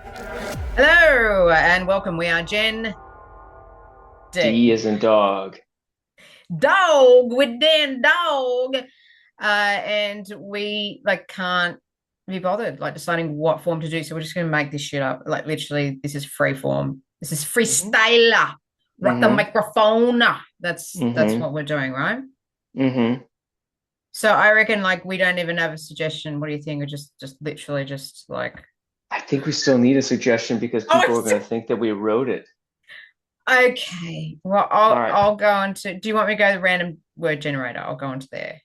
Hello and welcome. We are Gen D D. as in dog. Dog with Dan Dog. And we can't be bothered deciding what form to do. So we're just gonna make this shit up. Like literally, this is free form. This is Mm-hmm. freestyler. Rock the Mm-hmm. microphone. That's Mm-hmm. what we're doing, right? Mm-hmm. So I reckon we don't even have a suggestion. What do you think? Or just literally just like I think we still need a suggestion because oh people are going to think that we wrote it. okay. Well, All I'll right. I'll go on to. Do you want me to go to the random word generator? I'll go into there.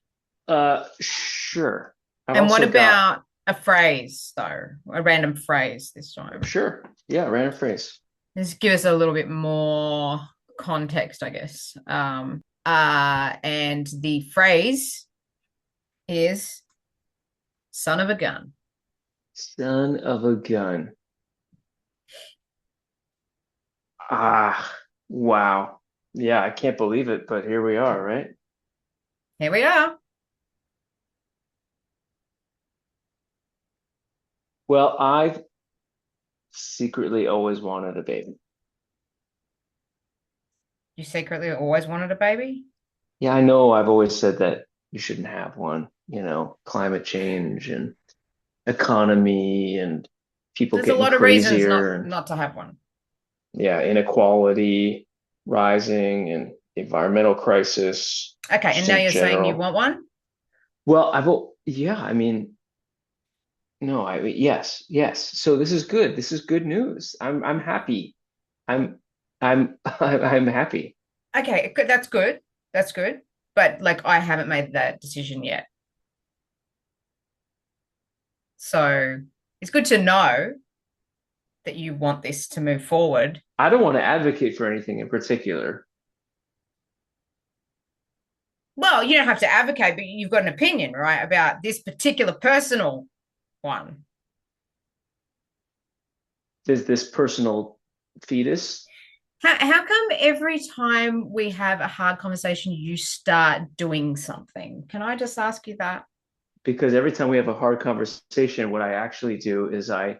Sure. I've And what also got about a phrase though? A random phrase this time. sure. Yeah, random phrase. Just give us a little bit more context, I guess. And the phrase is "son of a gun." Son of a gun. Ah, wow. Yeah, I can't believe it, but here we are, right? Here we are. Well, I've secretly always wanted a baby. You secretly always wanted a baby. Yeah, I know I've always said that you shouldn't have one, climate change and economy and people There's a getting lot of reasons crazier not and not to have one. yeah, inequality rising and environmental crisis Okay, and just now in you're saying you general. want one. Well, yeah, I mean, no, yes, yes. So this is good. This is good news. I'm happy. I'm I'm happy. Okay, that's good. That's good. But I haven't made that decision yet. So it's good to know that you want this to move forward. I don't want to advocate for anything in particular. Well, you don't have to advocate, but you've got an opinion, right, about this particular personal one. There's this personal fetus How come every time we have a hard conversation, you start doing something? Can I just ask you that? because every time we have a hard conversation, what I actually do is I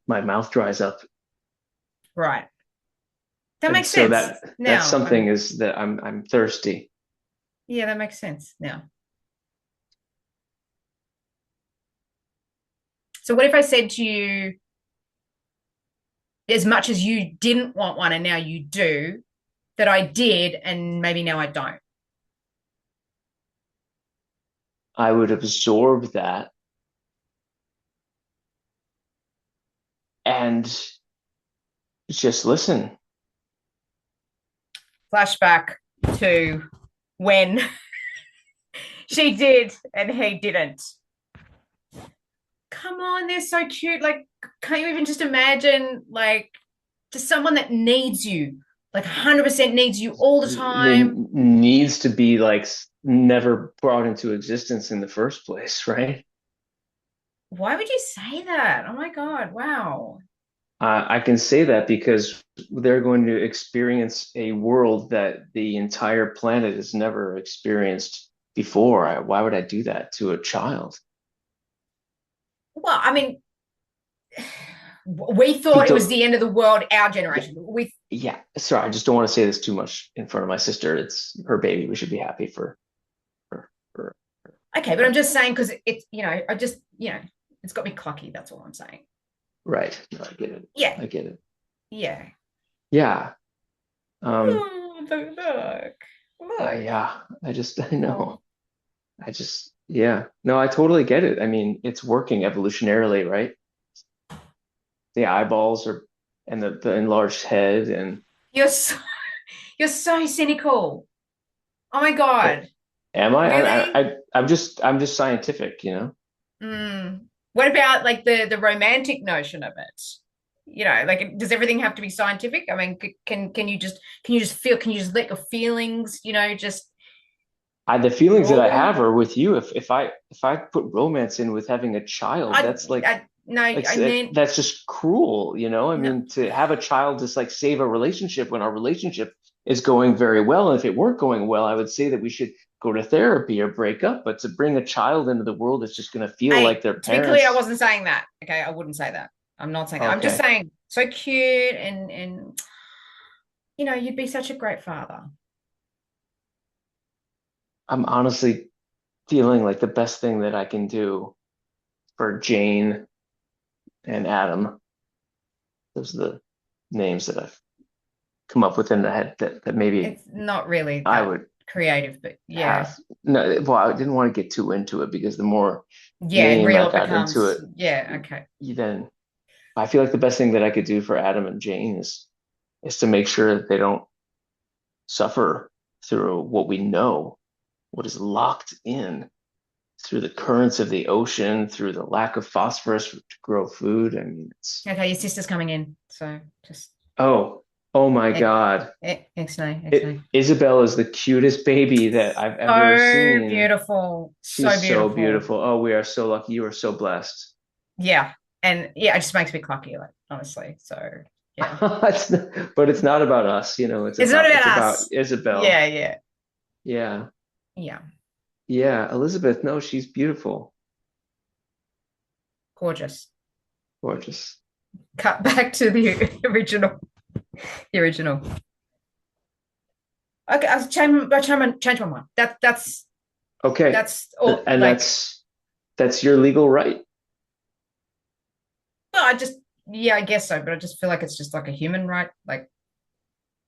my mouth dries up. Right. That And makes so sense. that's Now, something is that I'm thirsty. yeah, that makes sense now. So what if I said to you, as much as you didn't want one and now you do, that I did and maybe now I don't? I would absorb that and just listen. Flashback to when she did and he didn't. Come on, they're so cute. Can't you even just imagine, just someone that needs you, 100% needs you all the They time? needs to be like never brought into existence in the first place, right? Why would you say that? Oh my God, wow. I can say that because they're going to experience a world that the entire planet has never experienced before. Why would I do that to a child? Well, I mean, we He thought it was don't, the end of the world, our yeah, generation. We yeah. Sorry, I just don't want to say this too much in front of my sister. It's her baby. We should be happy for Okay, but I'm her. just saying because it's got me clucky. That's all I'm saying. Right. No, I get it. Yeah, I get it. yeah. Yeah. Um, Oh, look. yeah, I Oh. know. Yeah. No, I totally get it. I mean, it's working evolutionarily, right? The eyeballs are, and the enlarged head, and You're so, you're so cynical. Oh my God. am I? Really? I'm just scientific, Mm. What about the romantic notion of it? Does everything have to be scientific? I mean, can you just let your feelings, just The feelings that I roll? have are with you. If I put romance in with having a child, I, that's like I no, I meant that's just cruel. I no. mean, to have a child just like save a relationship when our relationship is going very well. And if it weren't going well, I would say that we should go to therapy or break up. But to bring a child into the world that's just going to feel like Hey, their to be clear, I parents, wasn't saying that. Okay, I wouldn't say that. I'm not saying that. I'm just Okay. saying so cute and you'd be such a great father. I'm honestly feeling like the best thing that I can do for Jane and Adam, those are the names that I've come up with in the head that maybe It's not really I that would creative, but yeah. have. No, well, I didn't want to get too into it because the more Yeah, name real I it got into becomes. it, Yeah, okay. then I feel like the best thing that I could do for Adam and Jane is to make sure that they don't suffer through what we know, what is locked in through the currents of the ocean, through the lack of phosphorus to grow food. I mean, it's Okay, your sister's coming in, so just oh, oh my ex God. X-nay, X-nay. Isabel is the cutest baby that I've ever So seen. beautiful, so She's so beautiful. beautiful. Oh, we are so lucky. You are so blessed. Yeah, and yeah, it just makes me clucky, like honestly. So yeah, But it's not about us, it's not it's about about us. Isabel. Yeah, yeah, Yeah. yeah. Yeah, Elizabeth, no, she's beautiful. Gorgeous. Gorgeous. Cut back to the original. The original. Okay, I change my mind. Okay. That's all. And Like, that's your legal right. well, yeah, I guess so. But I just feel like it's just like a human right, like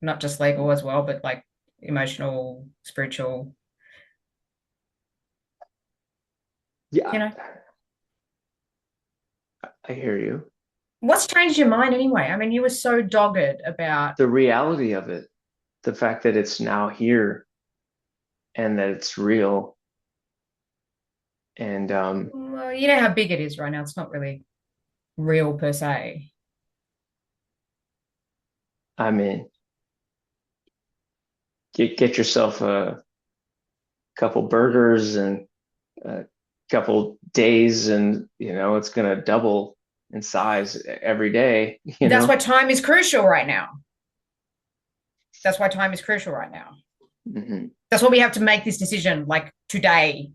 not just legal as well, but like emotional, spiritual. Yeah, You know, I hear you. what's changed your mind anyway? I mean, you were so dogged about. The reality of it, the fact that it's now here and that it's real. And Well, you know how big it is right now. It's not really real per se. I mean, get yourself a couple burgers and a couple days, and it's gonna double in size every day, That's why time is crucial right now. That's why time is crucial right now. hmm That's why we have to make this decision like today.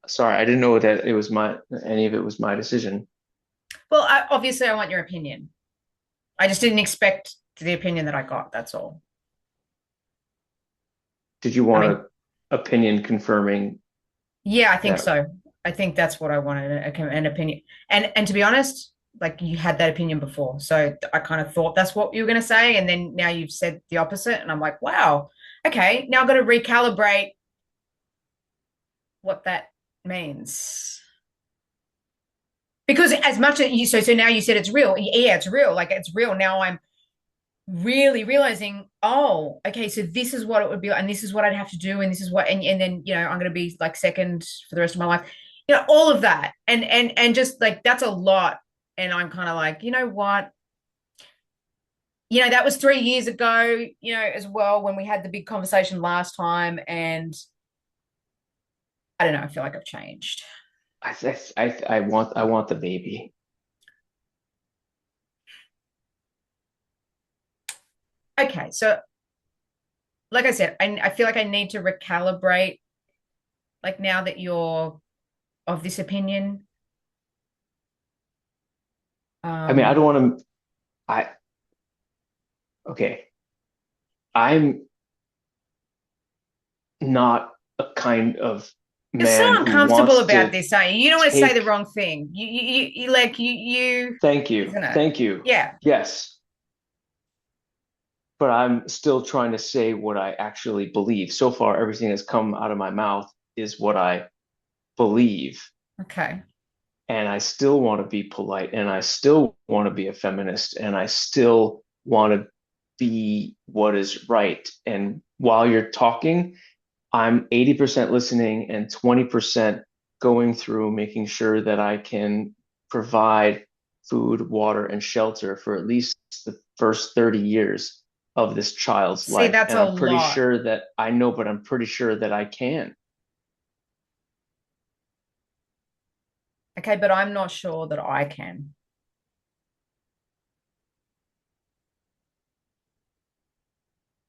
Sorry, I didn't know that it was any of it was my decision. Well, obviously, I want your opinion. I just didn't expect the opinion that I got. That's all. Did you I want mean, a opinion confirming yeah, I think that? so. I think that's what I wanted, an opinion. And to be honest, like you had that opinion before. So I kind of thought that's what you were going to say. And then now you've said the opposite. And I'm like, wow, okay, now I've got to recalibrate what that means. Because as much as you, so now you said it's real. Yeah, it's real. Like it's real. Now I'm really realizing, oh, okay, so this is what it would be, and this is what I'd have to do, and this is what, and then I'm going to be like second for the rest of my life, all of that, and just like that's a lot, and I'm kind of like, you know what, that was 3 years ago, as well when we had the big conversation last time, and I don't know, I feel like I've changed. I want the baby. Okay, so like I said, I feel like I need to recalibrate, like now that you're of this opinion. I mean, I don't um want to. I Okay. I'm not a kind of You're so man who uncomfortable wants about to this, aren't you? You don't want to say the take. wrong thing. You like you, Thank you. isn't it? Thank you. Yeah. Yes. But I'm still trying to say what I actually believe. So far, everything that's come out of my mouth is what I believe. Okay. And I still want to be polite, and I still want to be a feminist, and I still want to be what is right. And while you're talking, I'm 80% listening and 20% going through making sure that I can provide food, water, and shelter for at least the first 30 years of this child's See, life. that's And a I'm pretty lot. sure that I know, but I'm pretty sure that I can. Okay, but I'm not sure that I can.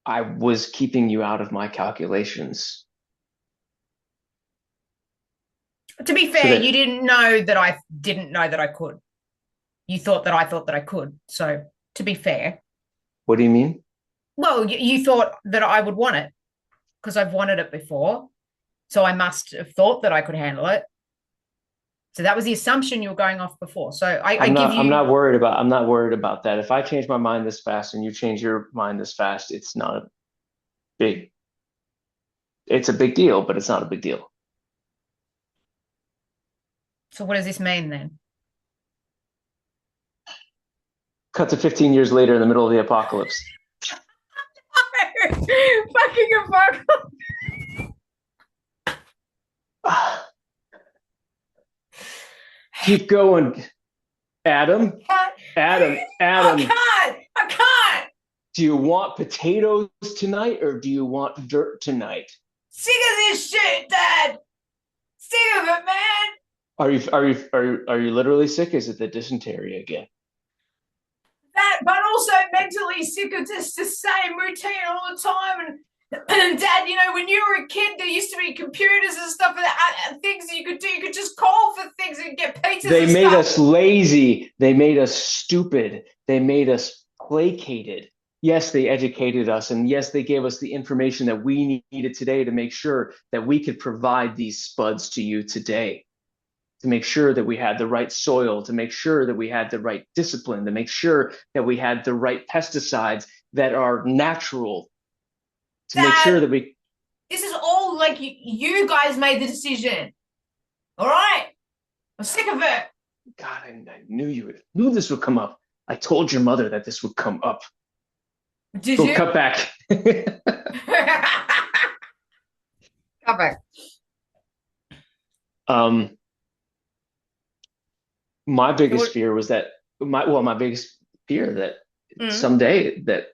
I was keeping you out of my calculations. To be So fair, you that, didn't know that I didn't know that I could. You thought that I could. So to be fair, what do you mean? well, you thought that I would want it because I've wanted it before. So I must have thought that I could handle it. So that was the assumption you were going off before. So I give you. I'm not worried about that. If I change my mind this fast and you change your mind this fast, it's not a big, it's a big deal, but it's not a big deal. So what does this mean then? Cut to 15 years later in the middle of the apocalypse. Fucking fuck. Keep going, Adam. I Adam. can't. I can't. Do you want potatoes tonight or do you want dirt tonight? Sick of this shit, Dad. Sick of it, man. Are you literally sick? Is it the dysentery again? That, but also mentally sick of just the same routine all the time. And Dad, you know, when you were a kid, there used to be computers and stuff and things that you could do. You could just call for things and get pizzas. They and made stuff. us lazy. They made us stupid. They made us placated. Yes, they educated us. And yes, they gave us the information that we needed today to make sure that we could provide these spuds to you today, to make sure that we had the right soil, to make sure that we had the right discipline, to make sure that we had the right pesticides that are natural, to make sure Dad, that we. this is all like you guys made the decision. All right? I'm sick of it. God, I knew this would come up. I told your mother that this would come up. Did Go you? cut back. Come back. Um, my biggest fear was that my biggest fear that someday that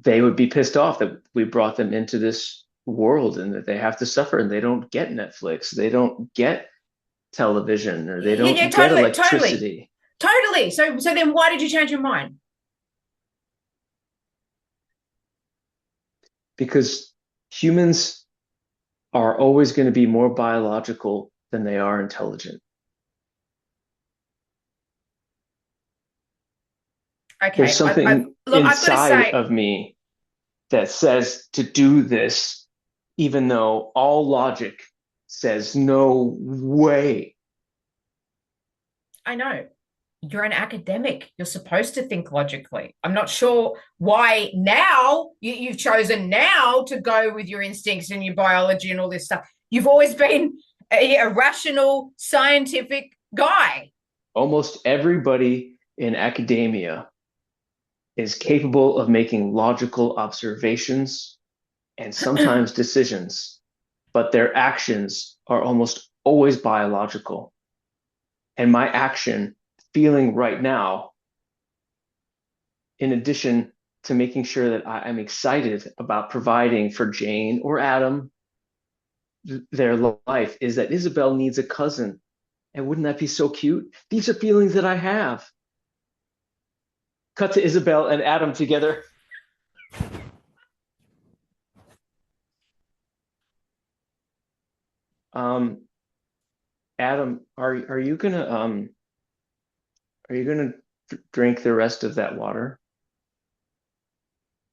they would be pissed off that we brought them into this world and that they have to suffer and they don't get Netflix, they don't get television, or they Yeah, don't get totally, electricity. totally. So then why did you change your mind? Because humans are always going to be more biological than they are intelligent. Okay, There's something look, I've got to inside say, of me that says to do this, even though all logic says no way. I know you're an academic. You're supposed to think logically. I'm not sure why now you've chosen now to go with your instincts and your biology and all this stuff. You've always been a rational, scientific guy. Almost everybody in academia is capable of making logical observations and sometimes decisions, but their actions are almost always biological. And my action, feeling right now, in addition to making sure that I'm excited about providing for Jane or Adam their life, is that Isabel needs a cousin. And wouldn't that be so cute? These are feelings that I have. Cut to Isabel and Adam together. Um, Adam, are you gonna drink the rest of that water?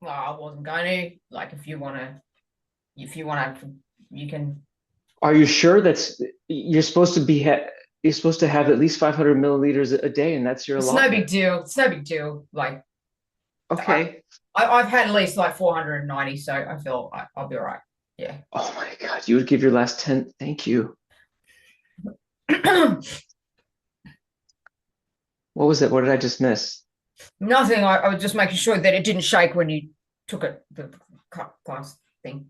Well, I wasn't going to. Like, if you want to, you can. Are you sure that's you're supposed to be you're supposed to have at least 500 milliliters a day, and that's your It's no big allotment? deal. It's no big deal. Like, Okay. I've had at least like 490, so I feel I'll be all right. Yeah. Oh my God, you would give your last 10. Thank you. What was it? What did I just miss? Nothing. I was just making sure that it didn't shake when you took it, the class thing.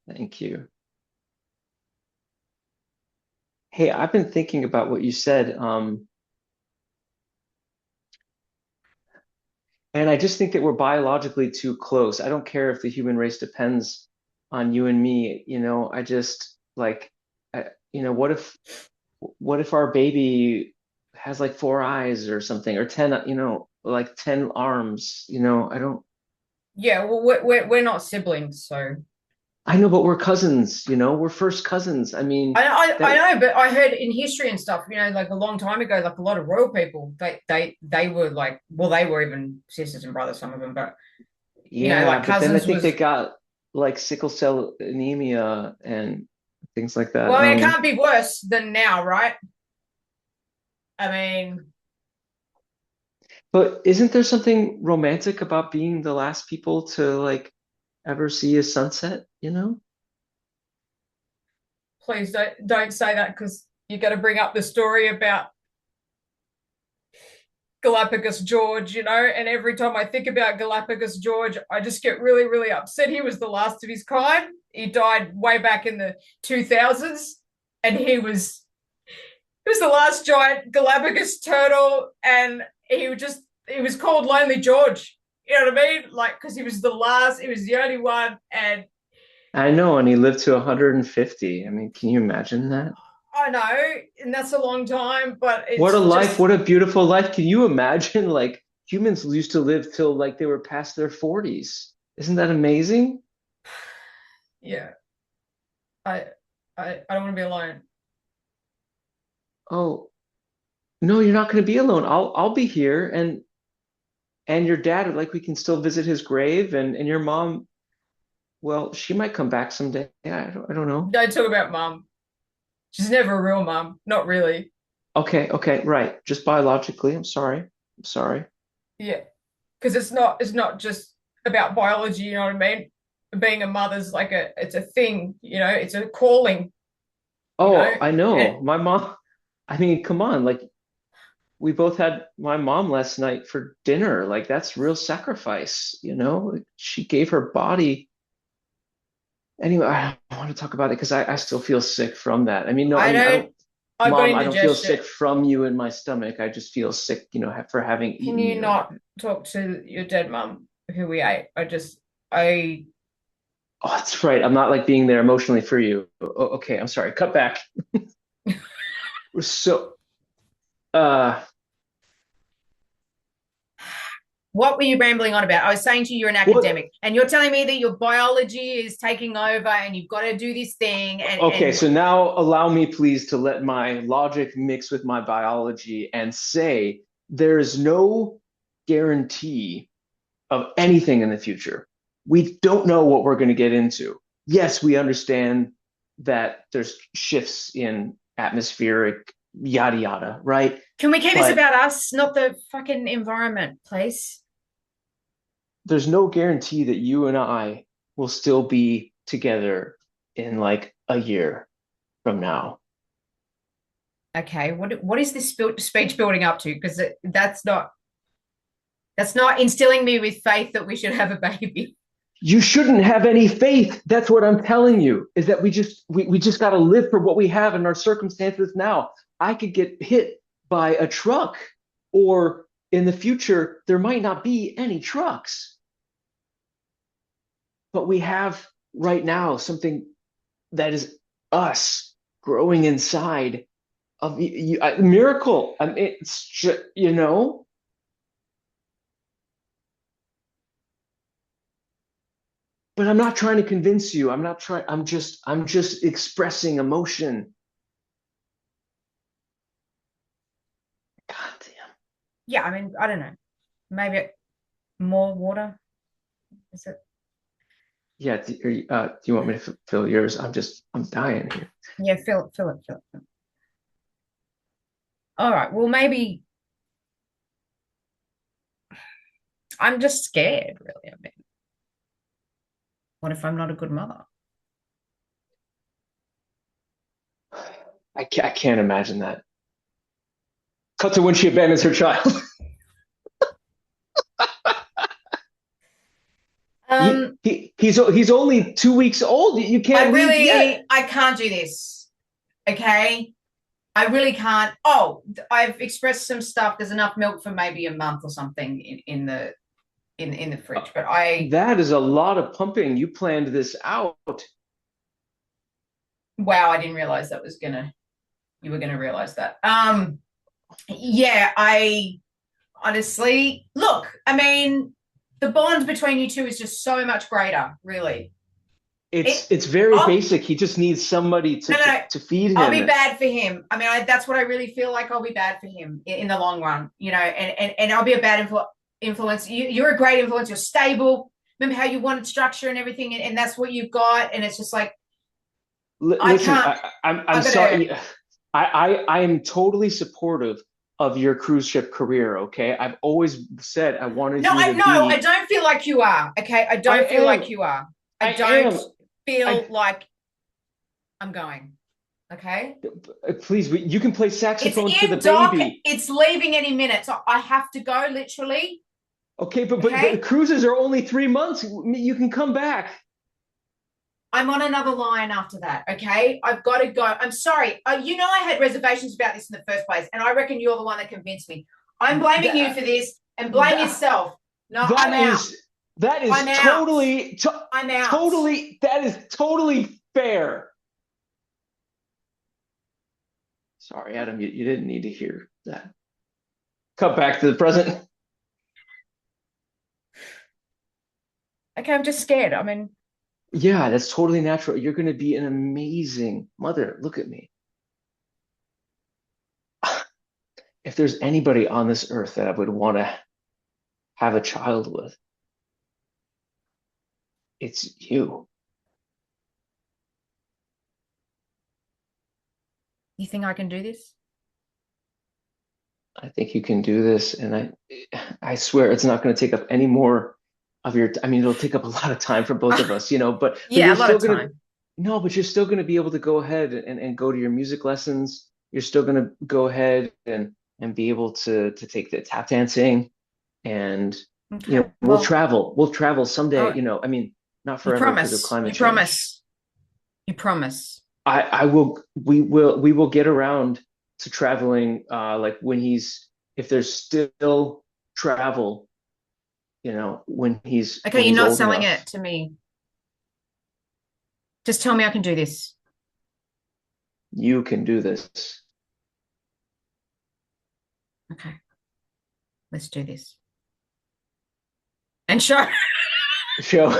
Thank you. Hey, I've been thinking about what you said. And I just think that we're biologically too close. I don't care if the human race depends on you and me. I just like, what if our baby has like four eyes or something, or 10, like 10 arms? I don't. Yeah. Well, we're not siblings, so I know, but we're cousins, we're first cousins. I mean, I that, know, but I heard in history and stuff, like a long time ago, like a lot of royal people, they were like, well, they were even sisters and brothers, some of them, but yeah, like but then I cousins think they was. got like sickle cell anemia and things like that. Well, I mean, it can't be worse than now, right? I mean, But isn't there something romantic about being the last people to like ever see a sunset, you know? please don't say that because you got to bring up the story about Galapagos George, and every time I think about Galapagos George, I just get really, really upset. He was the last of his kind. He died way back in the 2000s, and he was the last giant Galapagos turtle, and he was called Lonely George. You know what I mean? Like, because he was the last, he was the only one, and I know, and he lived to 150. I mean, can you imagine that? I know, and that's a long time, but What a it's life, just, what a beautiful life. Can you imagine like humans used to live till like they were past their 40s? Isn't that amazing? yeah, I, I don't want to be alone. Oh, no, you're not going to be alone. I'll be here and your dad, like we can still visit his grave and your mom, well, she might come back someday. I don't know. Don't talk about mum. She's never a real mum. Not really. Okay, right. Just biologically. I'm sorry. I'm sorry. Yeah. Because it's not just about biology, you know what I mean? Being a mother's like it's a thing, it's a calling, you know. Oh, I And know. My mom, I mean, come on. Like we both had my mom last night for dinner. Like that's real sacrifice, you know? Like, she gave her body. Anyway, I don't want to talk about it because I still feel sick from that. I mean, no, I I mean, I don't don't, I've got Mom, I don't feel indigestion. sick from you in my stomach. I just feel sick, for having Can eaten you you. not talk to your dead mum who we ate? I Oh, that's right. I'm not like being there emotionally for you. Okay, I'm sorry. Cut back. So, uh, What were you rambling on about? I was saying to you, you're an what? academic, and you're telling me that your biology is taking over, and you've got to do this thing, and Okay, so now allow me, please, to let my logic mix with my biology and say there is no guarantee of anything in the future. We don't know what we're going to get into. Yes, we understand that there's shifts in atmospheric yada yada, right? can we keep this But about us, not the fucking environment, please? there's no guarantee that you and I will still be together in like a year from now. Okay, what is this speech building up to? Because that's not instilling me with faith that we should have a baby. You shouldn't have any faith. That's what I'm telling you, is that we just got to live for what we have in our circumstances now. I could get hit by a truck, or in the future, there might not be any trucks. But we have right now something that is us growing inside of a miracle. I mean, it's but I'm not trying to convince you. I'm not trying. I'm just expressing emotion. God damn. Yeah, I mean, I don't know. Maybe more water. Is it? Yeah. Do you want me to fill yours? I'm dying here. Yeah, fill it. All right. Well, maybe I'm just scared, really. I mean, what if I'm not a good mother? I can't imagine that. Cut to when she abandons her child. he, Um, he's only 2 weeks old. You can't leave yet. I can't do this. Okay. I really can't. Oh, I've expressed some stuff. There's enough milk for maybe a month or something in the fridge. But That is a lot of pumping. You planned this out. wow, I didn't realize you were gonna realize that. Yeah, I honestly look, I mean, the bond between you two is just so much greater, really. It, it's very I'll, basic. He just needs somebody no, no, to feed I'll be him. bad for him. I mean, that's what I really feel like. I'll be bad for him in the long run, and I'll be a bad influence. You're a great influence. You're stable. Remember how you wanted structure and everything, and that's what you've got. And it's just like, I Listen, can't, I'm I gotta, sorry. I am totally supportive of your cruise ship career. Okay, I've always said I wanted no, you to I be. don't feel like you are. Okay. I I don't feel am. like you are. I I don't am. feel I like I'm going. Okay. please. You can play It's saxophone for the in dock. baby. It's leaving any minute. So I have to go literally. Okay, but Okay. cruises are only 3 months. You can come back. I'm on another line after that. Okay. I've got to go. I'm sorry. I had reservations about this in the first place. And I reckon you're the one that convinced me. I'm blaming you for That this and blame that yourself. No, I'm that out. is that I'm is out. I'm out. totally that is totally fair. Sorry, Adam, you didn't need to hear that. Cut back to the present. Okay. I'm just scared. I mean, Yeah, that's totally natural. You're going to be an amazing mother. Look at me. If there's anybody on this earth that I would want to have a child with, it's you. you think I can do this? I think you can do this, and I swear it's not going to take up any more of your. I mean, it'll take up a lot of time for both of us, but Yeah, you're a lot still of gonna. time. No, but you're still going to be able to go ahead and go to your music lessons. You're still going to go ahead and be able to take the tap dancing, and Okay. we'll Well, travel. We'll travel someday. oh, I mean, not you forever because of promise. climate You change. promise. You promise. I will. We will get around to traveling. Like when he's if there's still travel, when he's Okay, when you're he's not old selling enough. it to me. Just tell me I can do this. You can do this. Okay, let's do this. And show. Show.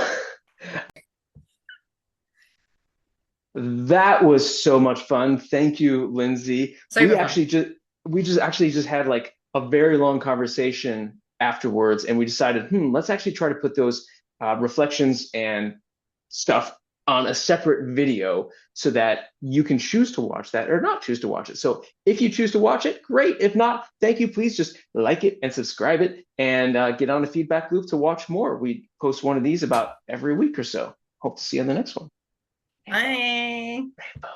That was so much fun. Thank you, Lindsay. Super fun. We just actually just had like a very long conversation afterwards, and we decided, let's actually try to put those reflections and stuff on a separate video so that you can choose to watch that or not choose to watch it. So if you choose to watch it, great. If not, thank you. Please just like it and subscribe it and get on the feedback loop to watch more. We post one of these about every week or so. Hope to see you on the next one. Bye.